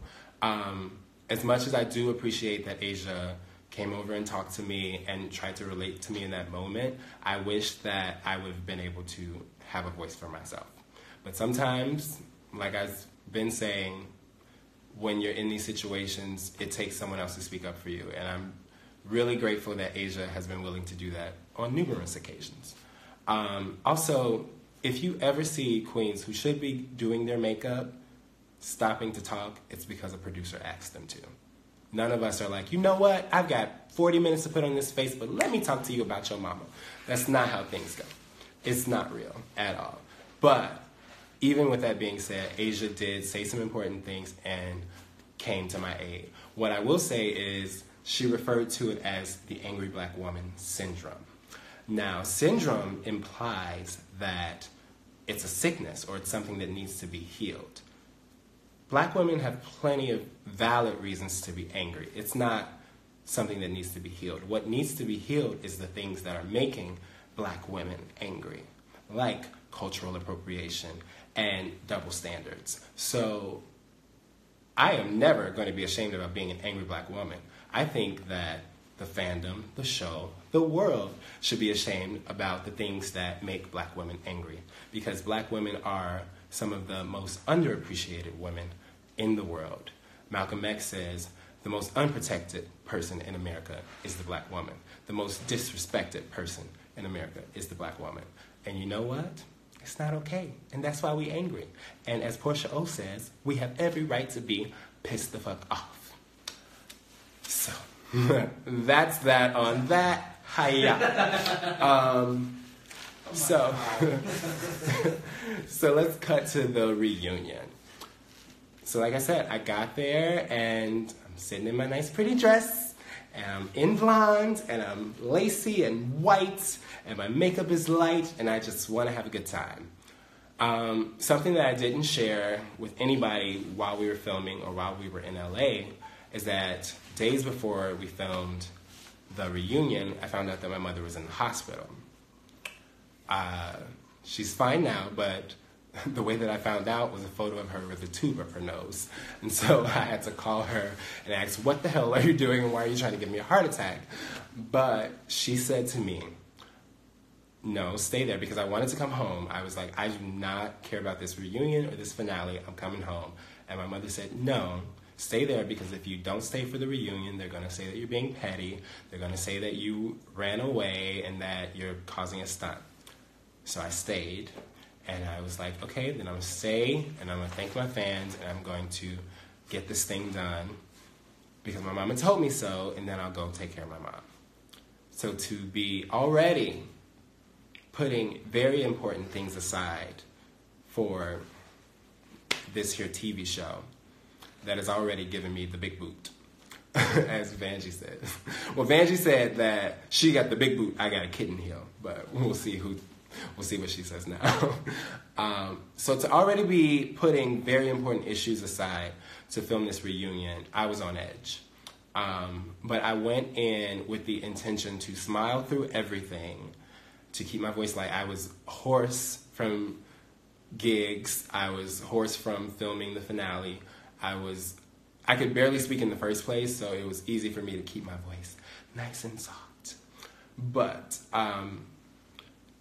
as much as I do appreciate that Asia came over and talked to me and tried to relate to me in that moment, I wish that I would have been able to have a voice for myself. But sometimes, like I've been saying, when you're in these situations, it takes someone else to speak up for you. And I'm really grateful that Asia has been willing to do that on numerous occasions. Also, if you ever see queens who should be doing their makeup stopping to talk, it's because a producer asked them to. None of us are like, you know what, I've got 40 minutes to put on this face, but let me talk to you about your mama. That's not how things go. It's not real at all. But even with that being said, Asia did say some important things and came to my aid. What I will say is she referred to it as the angry black woman syndrome. Now, syndrome implies that it's a sickness or it's something that needs to be healed. Black women have plenty of valid reasons to be angry. It's not something that needs to be healed. What needs to be healed is the things that are making black women angry, like cultural appropriation and double standards. So I am never going to be ashamed about being an angry black woman. I think that the fandom, the show, the world should be ashamed about the things that make black women angry, because black women are some of the most underappreciated women in the world. Malcolm X says, the most unprotected person in America is the black woman. The most disrespected person in America is the black woman. And you know what? It's not okay. And that's why we're angry. And as Portia O says, we have every right to be pissed the fuck off. So, that's that on that. Hiya. So let's cut to the reunion. So like I said, I got there and I'm sitting in my nice pretty dress and I'm in blonde and I'm lacy and white and my makeup is light and I just want to have a good time. Something that I didn't share with anybody while we were filming or while we were in LA is that days before we filmed the reunion, I found out that my mother was in the hospital. She's fine now, but the way that I found out was a photo of her with a tube up her nose. And so I had to call her and ask, what the hell are you doing and why are you trying to give me a heart attack? But she said to me, no, stay there, because I wanted to come home. I was like, I do not care about this reunion or this finale. I'm coming home. And my mother said, no, stay there, because if you don't stay for the reunion, they're going to say that you're being petty. They're going to say that you ran away and that you're causing a stunt. So I stayed, and I was like, okay, then I'm going to stay, and I'm going to thank my fans, and I'm going to get this thing done, because my mama told me so, and then I'll go take care of my mom. So to be already putting very important things aside for this here TV show that has already given me the big boot, as Vanjie said. Well, Vanjie said that she got the big boot, I got a kitten heel, but we'll see what she says now. So to already be putting very important issues aside to film this reunion, I was on edge. But I went in with the intention to smile through everything, to keep my voice light. I was hoarse from gigs. I was hoarse from filming the finale. I could barely speak in the first place, so it was easy for me to keep my voice nice and soft. But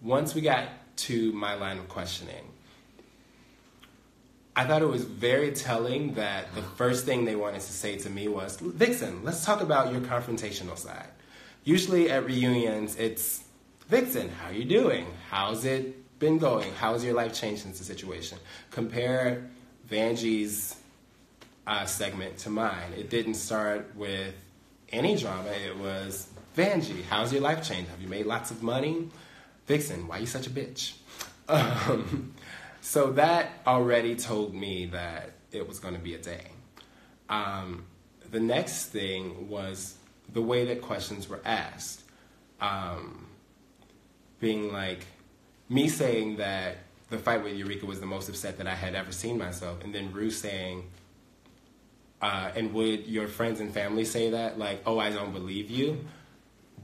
once we got to my line of questioning, I thought it was very telling that the first thing they wanted to say to me was, Vixen, let's talk about your confrontational side. Usually at reunions, it's, Vixen, how you doing? How's it been going? How's your life changed since the situation? Compare Vanjie's segment to mine. It didn't start with any drama. It was, Vanjie, how's your life changed? Have you made lots of money? Vixen, why you such a bitch? So that already told me that it was going to be a day. The next thing was the way that questions were asked. Being like, me saying that the fight with Eureka was the most upset that I had ever seen myself, and then Rue saying, and would your friends and family say that? Like, oh, I don't believe you.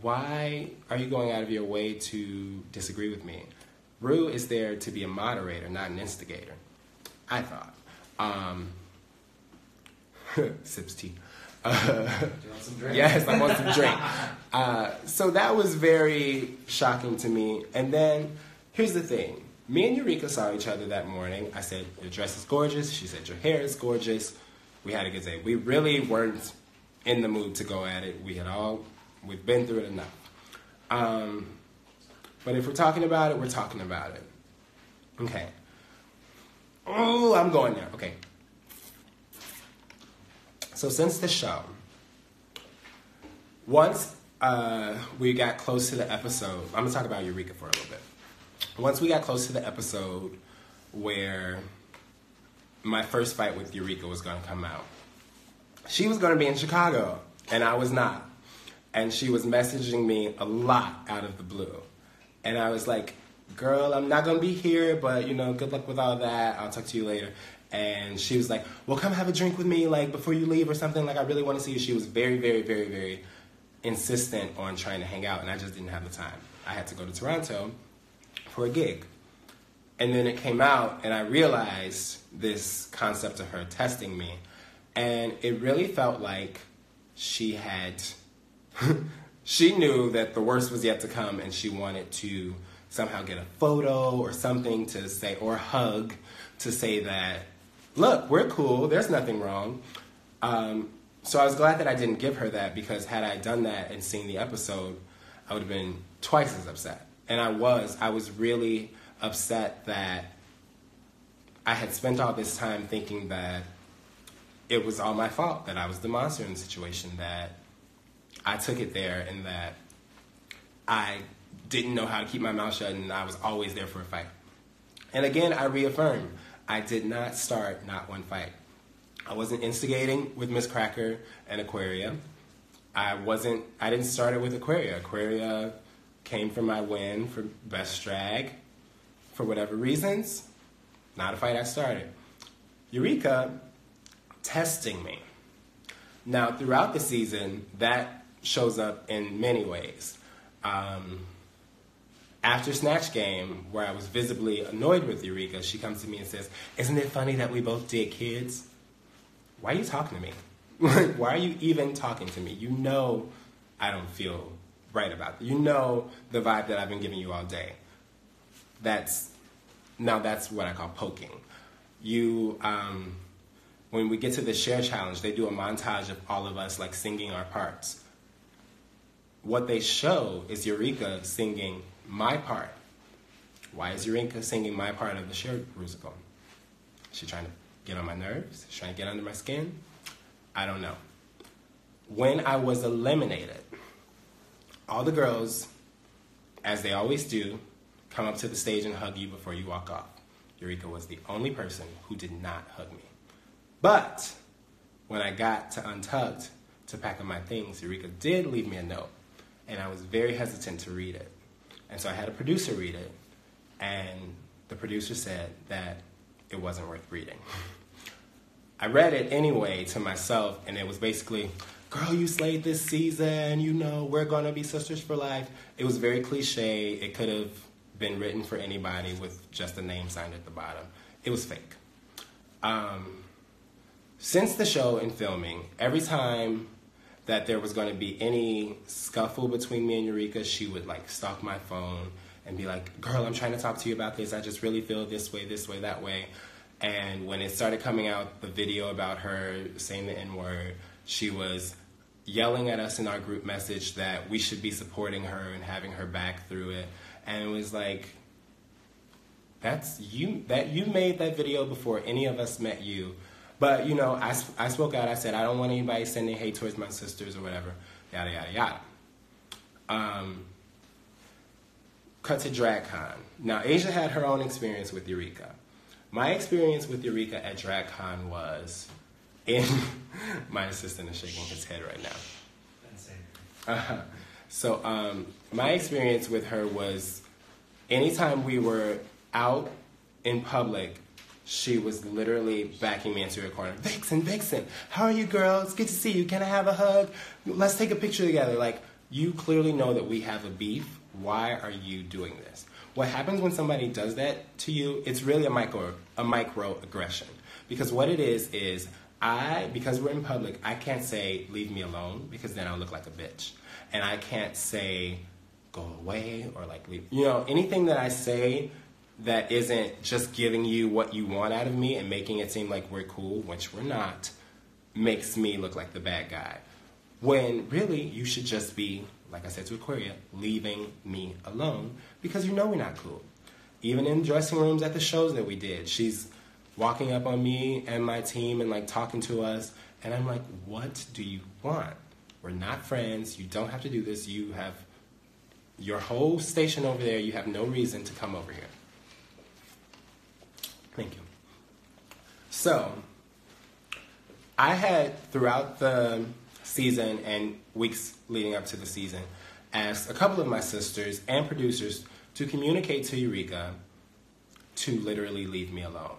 Why are you going out of your way to disagree with me? Rue is there to be a moderator, not an instigator, I thought. Sips tea. Do you want some drink? Yes, I want some drink. So that was very shocking to me. And then, here's the thing. Me and Eureka saw each other that morning. I said, your dress is gorgeous. She said, your hair is gorgeous. We had a good day. We really weren't in the mood to go at it. We've been through it enough. But if we're talking about it, we're talking about it. Okay. Oh, I'm going there. Okay. So since the show, once we got close to the episode, I'm going to talk about Eureka for a little bit. Once we got close to the episode where my first fight with Eureka was going to come out, she was going to be in Chicago, and I was not. And she was messaging me a lot out of the blue. And I was like, girl, I'm not going to be here, but, good luck with all that. I'll talk to you later. And she was like, well, come have a drink with me, like, before you leave or something. Like, I really want to see you. She was very, very, very, very insistent on trying to hang out, and I just didn't have the time. I had to go to Toronto for a gig. And then it came out, and I realized this concept of her testing me. And it really felt like she had... She knew that the worst was yet to come, and she wanted to somehow get a photo or something to say, or a hug, to say that, look, we're cool, there's nothing wrong. So I was glad that I didn't give her that, because had I done that and seen the episode, I would have been twice as upset. And I was really upset that I had spent all this time thinking that it was all my fault, that I was the monster in the situation, that I took it there, and that I didn't know how to keep my mouth shut, and I was always there for a fight. And again, I reaffirm, I did not start not one fight. I wasn't instigating with Miss Cracker and Aquaria. I didn't start it with Aquaria. Aquaria came from my win for Best Drag. For whatever reasons, not a fight I started. Eureka testing me. Now, throughout the season, that shows up in many ways. After Snatch game, where I was visibly annoyed with Eureka, she comes to me and says, "Isn't it funny that we both did kids?" Why are you talking to me? Why are you even talking to me? You know I don't feel right about it. You know the vibe that I've been giving you all day. That's what I call poking. When we get to the share challenge, they do a montage of all of us like singing our parts. What they show is Eureka singing my part. Why is Eureka singing my part of the share musical? She trying to get on my nerves? She's trying to get under my skin? I don't know. When I was eliminated, all the girls, as they always do, come up to the stage and hug you before you walk off. Eureka was the only person who did not hug me. But when I got to Untucked to pack up my things, Eureka did leave me a note, and I was very hesitant to read it. And so I had a producer read it, and the producer said that it wasn't worth reading. I read it anyway to myself, and it was basically, "Girl, you slayed this season, you know, we're gonna be sisters for life." It was very cliche. It could have been written for anybody with just a name signed at the bottom. It was fake. Since the show and filming, every time that there was going to be any scuffle between me and Eureka, she would like stalk my phone and be like, "Girl, I'm trying to talk to you about this. I just really feel this way, that way." And when it started coming out, the video about her saying the N-word, she was yelling at us in our group message that we should be supporting her and having her back through it. And it was like, that's you, that you made that video before any of us met you. But, you know, I spoke out. I said, I don't want anybody sending hate towards my sisters or whatever, yada, yada, yada. Cut to DragCon. Now, Asia had her own experience with Eureka. My experience with Eureka at DragCon was my assistant is shaking his head right now. So my experience with her was anytime we were out in public, she was literally backing me into a corner. Vixen, how are you girls? Good to see you. Can I have a hug? Let's take a picture together. Like, you clearly know that we have a beef. Why are you doing this? What happens when somebody does that to you, it's really a microaggression. Because what it is because we're in public, I can't say, "Leave me alone," because then I'll look like a bitch. And I can't say, "Go away," or like, leave. You know, anything that I say that isn't just giving you what you want out of me and making it seem like we're cool, which we're not, makes me look like the bad guy. When really, you should just be, like I said to Aquaria, leaving me alone, because you know we're not cool. Even in dressing rooms at the shows that we did, she's walking up on me and my team and like talking to us, and I'm like, what do you want? We're not friends. You don't have to do this. You have your whole station over there. You have no reason to come over here. Thank you. So, I had, throughout the season and weeks leading up to the season, asked a couple of my sisters and producers to communicate to Eureka to literally leave me alone.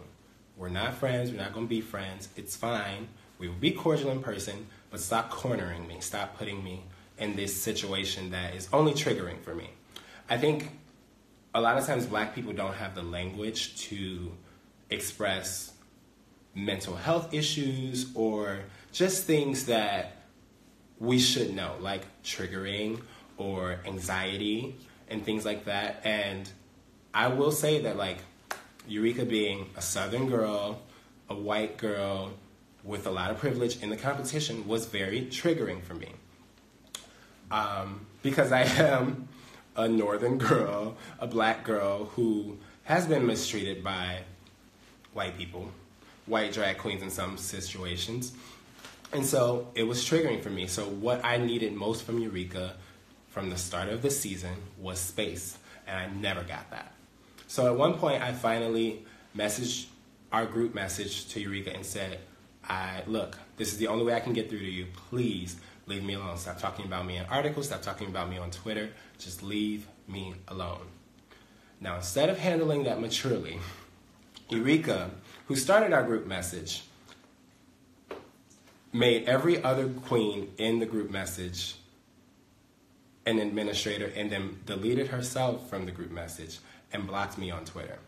We're not friends. We're not going to be friends. It's fine. We will be cordial in person, but stop cornering me. Stop putting me in this situation that is only triggering for me. I think a lot of times black people don't have the language to express mental health issues or just things that we should know, like triggering or anxiety and things like that. And I will say that, like, Eureka being a Southern girl, a white girl with a lot of privilege in the competition was very triggering for me. Because I am a Northern girl, a black girl who has been mistreated by white people, white drag queens in some situations. And so it was triggering for me. So what I needed most from Eureka from the start of the season was space, and I never got that. So at one point, I finally messaged our group message to Eureka and said, look, this is the only way I can get through to you. Please leave me alone. Stop talking about me in articles. Stop talking about me on Twitter. Just leave me alone. Now, instead of handling that maturely, Eureka, who started our group message, made every other queen in the group message an administrator and then deleted herself from the group message and blocked me on Twitter.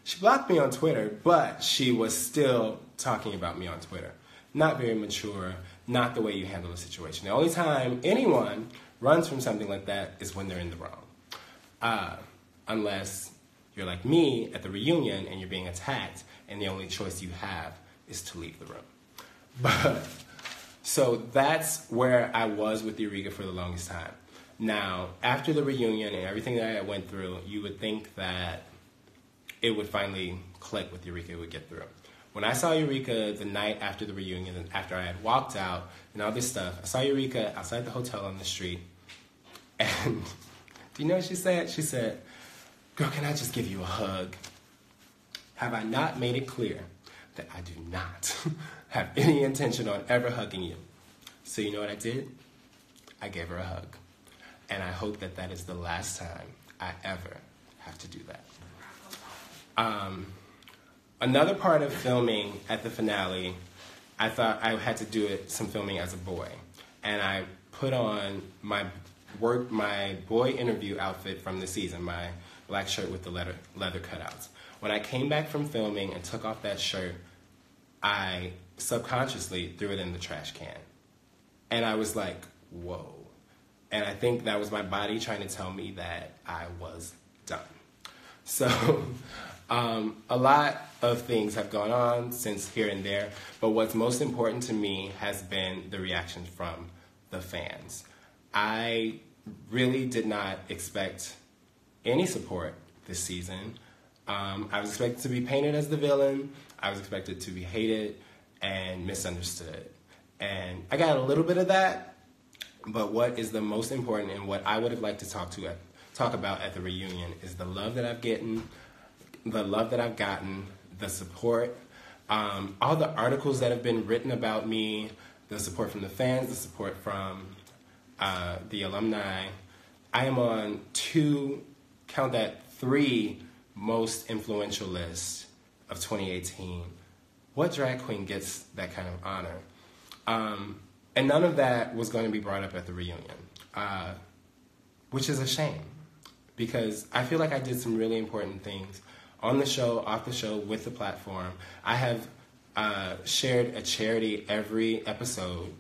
She blocked me on Twitter, but she was still talking about me on Twitter. Not very mature, not the way you handle a situation. The only time anyone runs from something like that is when they're in the wrong. Unless you're like me at the reunion and you're being attacked and the only choice you have is to leave the room. But, so that's where I was with Eureka for the longest time. Now, after the reunion and everything that I went through, you would think that it would finally click with Eureka, it would get through. When I saw Eureka the night after the reunion, and after I had walked out and all this stuff, I saw Eureka outside the hotel on the street, and do you know what she said? She said, "Girl, can I just give you a hug?" Have I not made it clear that I do not have any intention on ever hugging you? So you know what I did? I gave her a hug. And I hope that that is the last time I ever have to do that. Another part of filming at the finale, I thought I had to do some filming as a boy. And I put on my boy interview outfit from the season, my black shirt with the leather cutouts. When I came back from filming and took off that shirt, I subconsciously threw it in the trash can. And I was like, whoa. And I think that was my body trying to tell me that I was done. So a lot of things have gone on since here and there, but what's most important to me has been the reactions from the fans. I really did not expect any support this season. I was expected to be painted as the villain. I was expected to be hated and misunderstood. And I got a little bit of that, but what is the most important and what I would have liked to talk about at the reunion is the love that I've gotten, the support, all the articles that have been written about me, the support from the fans, the support from the alumni. I am on 3 most influential lists of 2018. What drag queen gets that kind of honor? And none of that was going to be brought up at the reunion, which is a shame, because I feel like I did some really important things on the show, off the show, with the platform. I have shared a charity every episode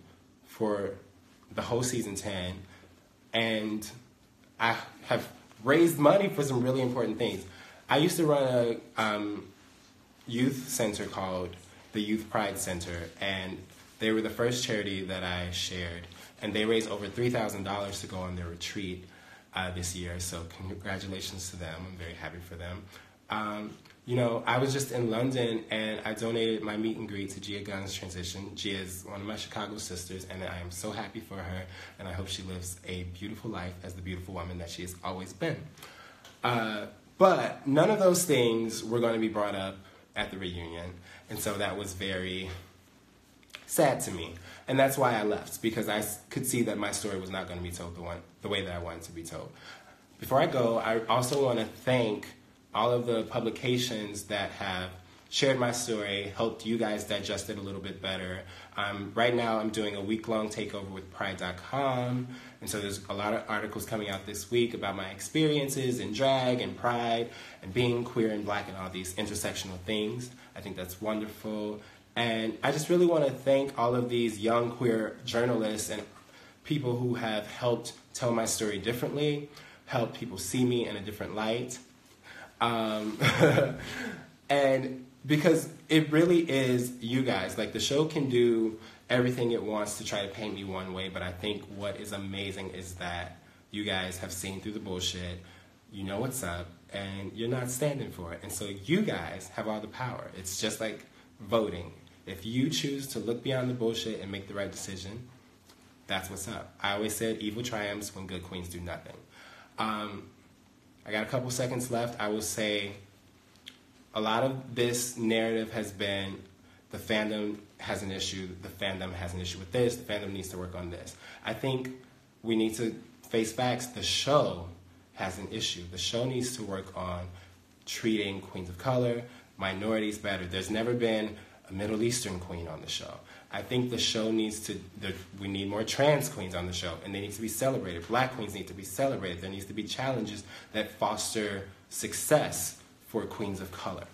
for the whole season 10, and I have raised money for some really important things. I used to run a youth center called the Youth Pride Center, and they were the first charity that I shared, and they raised over $3,000 to go on their retreat this year, so congratulations to them. I'm very happy for them. You know, I was just in London, and I donated my meet and greet to Gia Gunn's transition. Gia is one of my Chicago sisters, and I am so happy for her, and I hope she lives a beautiful life as the beautiful woman that she has always been. But none of those things were going to be brought up at the reunion, and so that was very sad to me. And that's why I left, because I could see that my story was not going to be told the way that I wanted to be told. Before I go, I also want to thank all of the publications that have shared my story, helped you guys digest it a little bit better. Right now I'm doing a week-long takeover with Pride.com, and so there's a lot of articles coming out this week about my experiences in drag and pride and being queer and black and all these intersectional things. I think that's wonderful. And I just really want to thank all of these young queer journalists and people who have helped tell my story differently, helped people see me in a different light. And because it really is you guys. Like, the show can do everything it wants to try to paint me one way, but I think what is amazing is that you guys have seen through the bullshit, you know what's up, and you're not standing for it. And so you guys have all the power. It's just like voting. If you choose to look beyond the bullshit and make the right decision, that's what's up. I always said evil triumphs when good queens do nothing. I got a couple seconds left. I will say a lot of this narrative has been the fandom has an issue, the fandom has an issue with this, the fandom needs to work on this. I think we need to face facts. The show has an issue. The show needs to work on treating queens of color, minorities better. There's never been a Middle Eastern queen on the show. I think the show needs to, we need more trans queens on the show, and they need to be celebrated. Black queens need to be celebrated. There needs to be challenges that foster success for queens of color.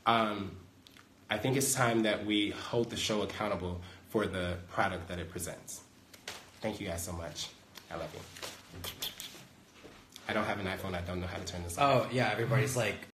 I think it's time that we hold the show accountable for the product that it presents. Thank you guys so much. I love you. I don't have an iPhone. I don't know how to turn this off. Oh, yeah, everybody's like